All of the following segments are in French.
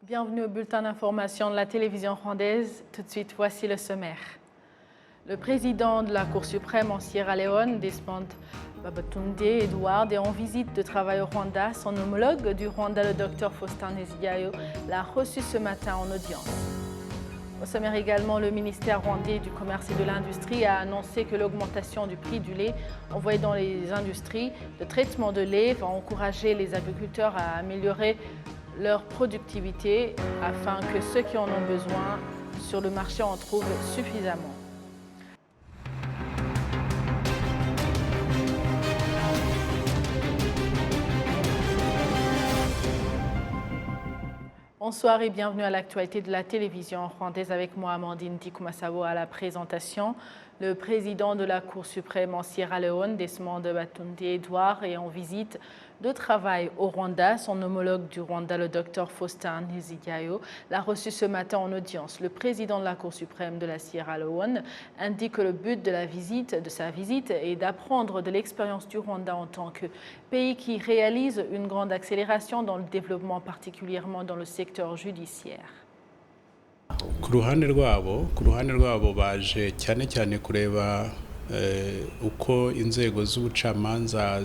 Bienvenue au bulletin d'information de la télévision rwandaise. Tout de suite, voici le sommaire. Le président de la Cour suprême en Sierra Leone, Desmond Babatunde Edouard, est en visite de travail au Rwanda. Son homologue du Rwanda, le Dr Faustin Nziyayo, l'a reçu ce matin en audience. Au sommaire également, le ministère rwandais du Commerce et de l'Industrie a annoncé que l'augmentation du prix du lait envoyé dans les industries de traitement de lait va encourager les agriculteurs à améliorer leur productivité afin que ceux qui en ont besoin sur le marché en trouvent suffisamment. Bonsoir et bienvenue à l'actualité de la télévision rwandaise avec moi, Amandine Dikumasabo, à la présentation. Le président de la Cour suprême en Sierra Leone, Desmond Babatunde Edouard, est en visite de travail au Rwanda. Son homologue du Rwanda, le Dr Faustin Nziyayo, l'a reçu ce matin en audience. Le président de la Cour suprême de la Sierra Leone indique que le but de sa visite est d'apprendre de l'expérience du Rwanda en tant que pays qui réalise une grande accélération dans le développement, particulièrement dans le secteur judiciaire. Ku ruhande rwabo baje cyane cyane kureba uko inzego z'ubucamanza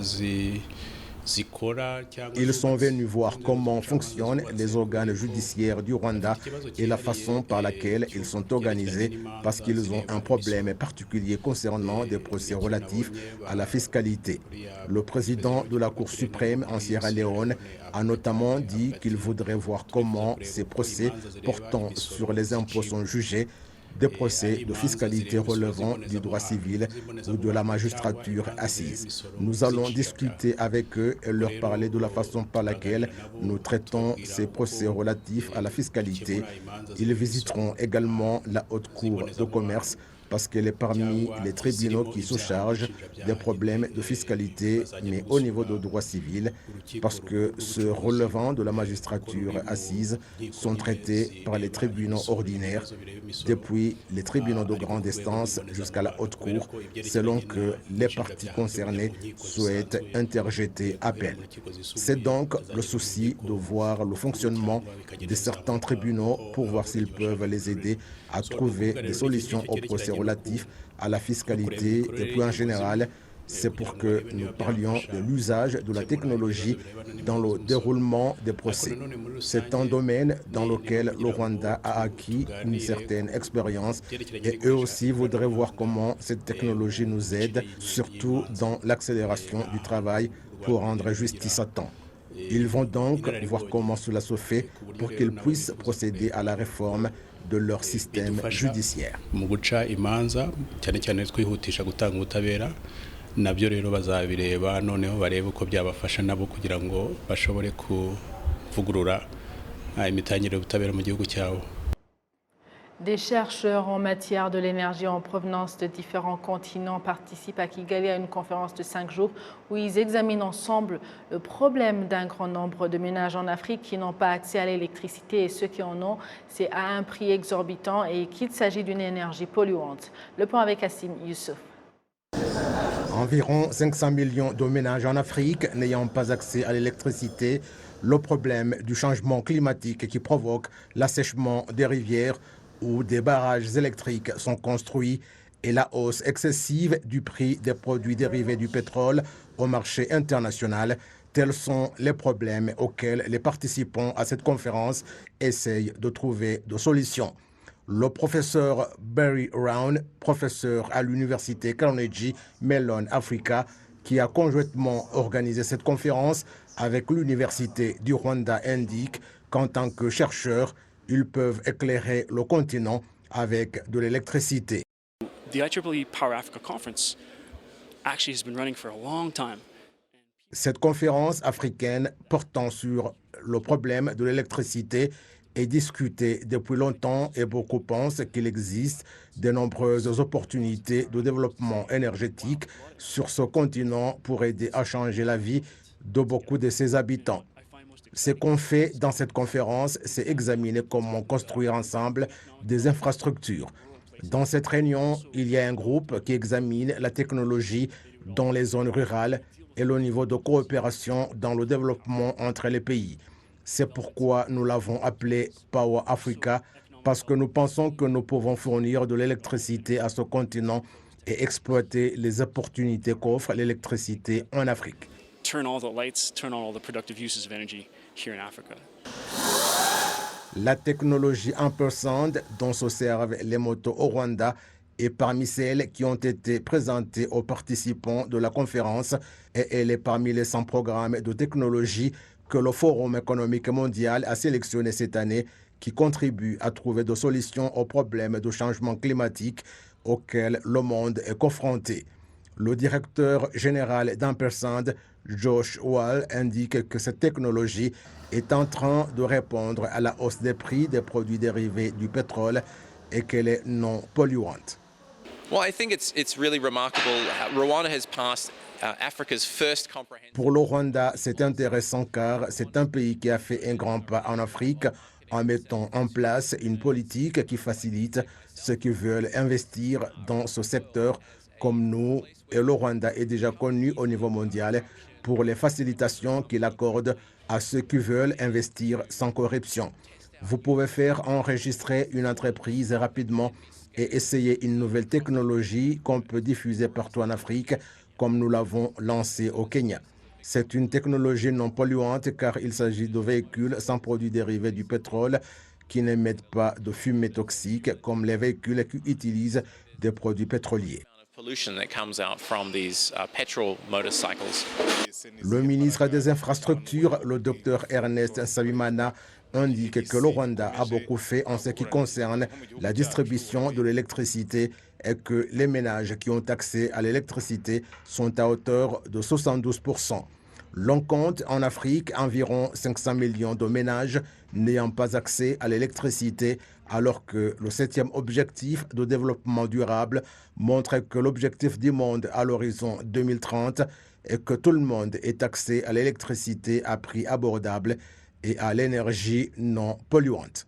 Ils sont venus voir comment fonctionnent les organes judiciaires du Rwanda et la façon par laquelle ils sont organisés parce qu'ils ont un problème particulier concernant des procès relatifs à la fiscalité. Le président de la Cour suprême en Sierra Leone a notamment dit qu'il voudrait voir comment ces procès portant sur les impôts sont jugés, des procès de fiscalité relevant du droit civil ou de la magistrature assise. Nous allons discuter avec eux et leur parler de la façon par laquelle nous traitons ces procès relatifs à la fiscalité. Ils visiteront également la Haute Cour de commerce parce qu'elle est parmi les tribunaux qui se chargent des problèmes de fiscalité, mais au niveau de droit civil, parce que ceux relevant de la magistrature assise sont traités par les tribunaux ordinaires, depuis les tribunaux de grande instance jusqu'à la haute cour, selon que les parties concernées souhaitent interjeter appel. C'est donc le souci de voir le fonctionnement de certains tribunaux pour voir s'ils peuvent les aider à trouver des solutions aux procès relatifs à la fiscalité et plus en général, c'est pour que nous parlions de l'usage de la technologie dans le déroulement des procès. C'est un domaine dans lequel le Rwanda a acquis une certaine expérience et eux aussi voudraient voir comment cette technologie nous aide, surtout dans l'accélération du travail pour rendre justice à temps. Ils vont donc voir comment cela se fait pour qu'ils puissent procéder à la réforme de leur système judiciaire. Mu guca imanza cyane cyane twihutisha gutanga ubutabera nabyo rero bazabireba noneho barebe uko byabafasha nabo kugira ngo bashobore kuvugurura imitangire y'ubutabera mu gihugu cyabo. Des chercheurs en matière de l'énergie en provenance de différents continents participent à Kigali à une conférence de 5 jours où ils examinent ensemble le problème d'un grand nombre de ménages en Afrique qui n'ont pas accès à l'électricité et ceux qui en ont, c'est à un prix exorbitant et qu'il s'agit d'une énergie polluante. Le point avec Hassim Youssouf. Environ 500 millions de ménages en Afrique n'ayant pas accès à l'électricité, le problème du changement climatique qui provoque l'assèchement des rivières où des barrages électriques sont construits et la hausse excessive du prix des produits dérivés du pétrole au marché international, tels sont les problèmes auxquels les participants à cette conférence essayent de trouver des solutions. Le professeur Barry Round, professeur à l'université Carnegie Mellon Africa, qui a conjointement organisé cette conférence avec l'université du Rwanda, indique qu'en tant que chercheurs, ils peuvent éclairer le continent avec de l'électricité. The IEEE Power Africa Conference actually has been running for a long time. Cette conférence africaine portant sur le problème de l'électricité est discutée depuis longtemps et beaucoup pensent qu'il existe de nombreuses opportunités de développement énergétique sur ce continent pour aider à changer la vie de beaucoup de ses habitants. Ce qu'on fait dans cette conférence, c'est examiner comment construire ensemble des infrastructures. Dans cette réunion, il y a un groupe qui examine la technologie dans les zones rurales et le niveau de coopération dans le développement entre les pays. C'est pourquoi nous l'avons appelé Power Africa, parce que nous pensons que nous pouvons fournir de l'électricité à ce continent et exploiter les opportunités qu'offre l'électricité en Afrique. Turn all the lights, turn on all the productive uses of energy here in Africa. La technologie Ampersand dont se servent les motos au Rwanda est parmi celles qui ont été présentées aux participants de la conférence et elle est parmi les 100 programmes de technologie que le Forum économique mondial a sélectionné cette année qui contribuent à trouver des solutions aux problèmes de changement climatique auxquels le monde est confronté. Le directeur général d'Ampersand, Josh Wall, indique que cette technologie est en train de répondre à la hausse des prix des produits dérivés du pétrole et qu'elle est non polluante. Pour le Rwanda, c'est intéressant car c'est un pays qui a fait un grand pas en Afrique en mettant en place une politique qui facilite ceux qui veulent investir dans ce secteur comme nous, et le Rwanda est déjà connu au niveau mondial pour les facilitations qu'il accorde à ceux qui veulent investir sans corruption. Vous pouvez faire enregistrer une entreprise rapidement et essayer une nouvelle technologie qu'on peut diffuser partout en Afrique, comme nous l'avons lancé au Kenya. C'est une technologie non polluante car il s'agit de véhicules sans produits dérivés du pétrole qui n'émettent pas de fumée toxique comme les véhicules qui utilisent des produits pétroliers. Le ministre des Infrastructures, le Dr Ernest Nsabimana, indique que le Rwanda a beaucoup fait en ce qui concerne la distribution de l'électricité et que les ménages qui ont accès à l'électricité sont à hauteur de 72%. L'on compte en Afrique environ 500 millions de ménages n'ayant pas accès à l'électricité, alors que le 7e objectif de développement durable montre que l'objectif du monde à l'horizon 2030 est que tout le monde ait accès à l'électricité à prix abordable et à l'énergie non polluante.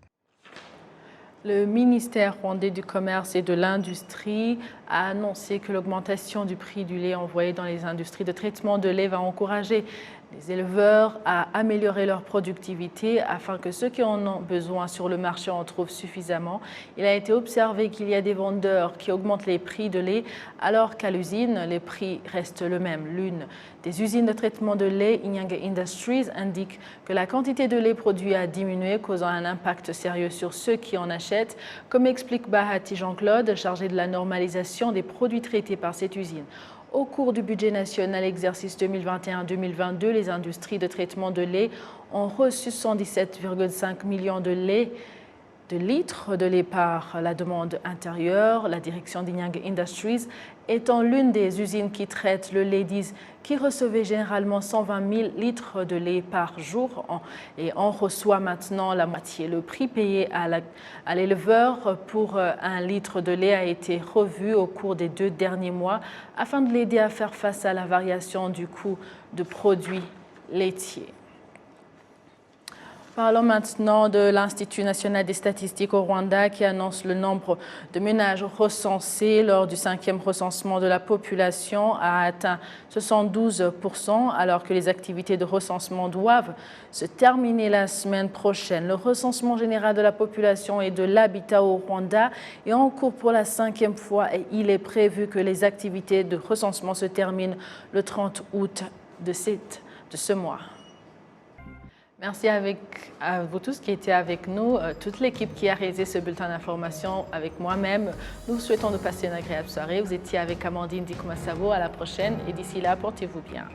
Le ministère rwandais du Commerce et de l'Industrie a annoncé que l'augmentation du prix du lait envoyé dans les industries de traitement de lait va encourager les éleveurs à améliorer leur productivité afin que ceux qui en ont besoin sur le marché en trouvent suffisamment. Il a été observé qu'il y a des vendeurs qui augmentent les prix de lait alors qu'à l'usine, les prix restent le même. L'une des usines de traitement de lait, Inyange Industries, indique que la quantité de lait produit a diminué, causant un impact sérieux sur ceux qui en achètent, comme explique Bahati Jean-Claude, chargé de la normalisation des produits traités par cette usine. Au cours du budget national exercice 2021-2022, les industries de traitement de lait ont reçu 117,5 millions de litres de lait par la demande intérieure. La direction d'Inyange Industries étant l'une des usines qui traitent le lait qui recevait généralement 120 000 litres de lait par jour et en reçoit maintenant la moitié. Le prix payé à l'éleveur pour un litre de lait a été revu au cours des 2 derniers mois afin de l'aider à faire face à la variation du coût de produits laitiers. Parlons maintenant de l'Institut national des statistiques au Rwanda qui annonce le nombre de ménages recensés lors du 5e recensement de la population a atteint 72%, alors que les activités de recensement doivent se terminer la semaine prochaine. Le recensement général de la population et de l'habitat au Rwanda est en cours pour la 5e fois et il est prévu que les activités de recensement se terminent le 30 août de ce mois. Merci à vous tous qui étiez avec nous, toute l'équipe qui a réalisé ce bulletin d'information avec moi-même. Nous vous souhaitons de passer une agréable soirée. Vous étiez avec Amandine Dikomasavo. À la prochaine et d'ici là, portez-vous bien.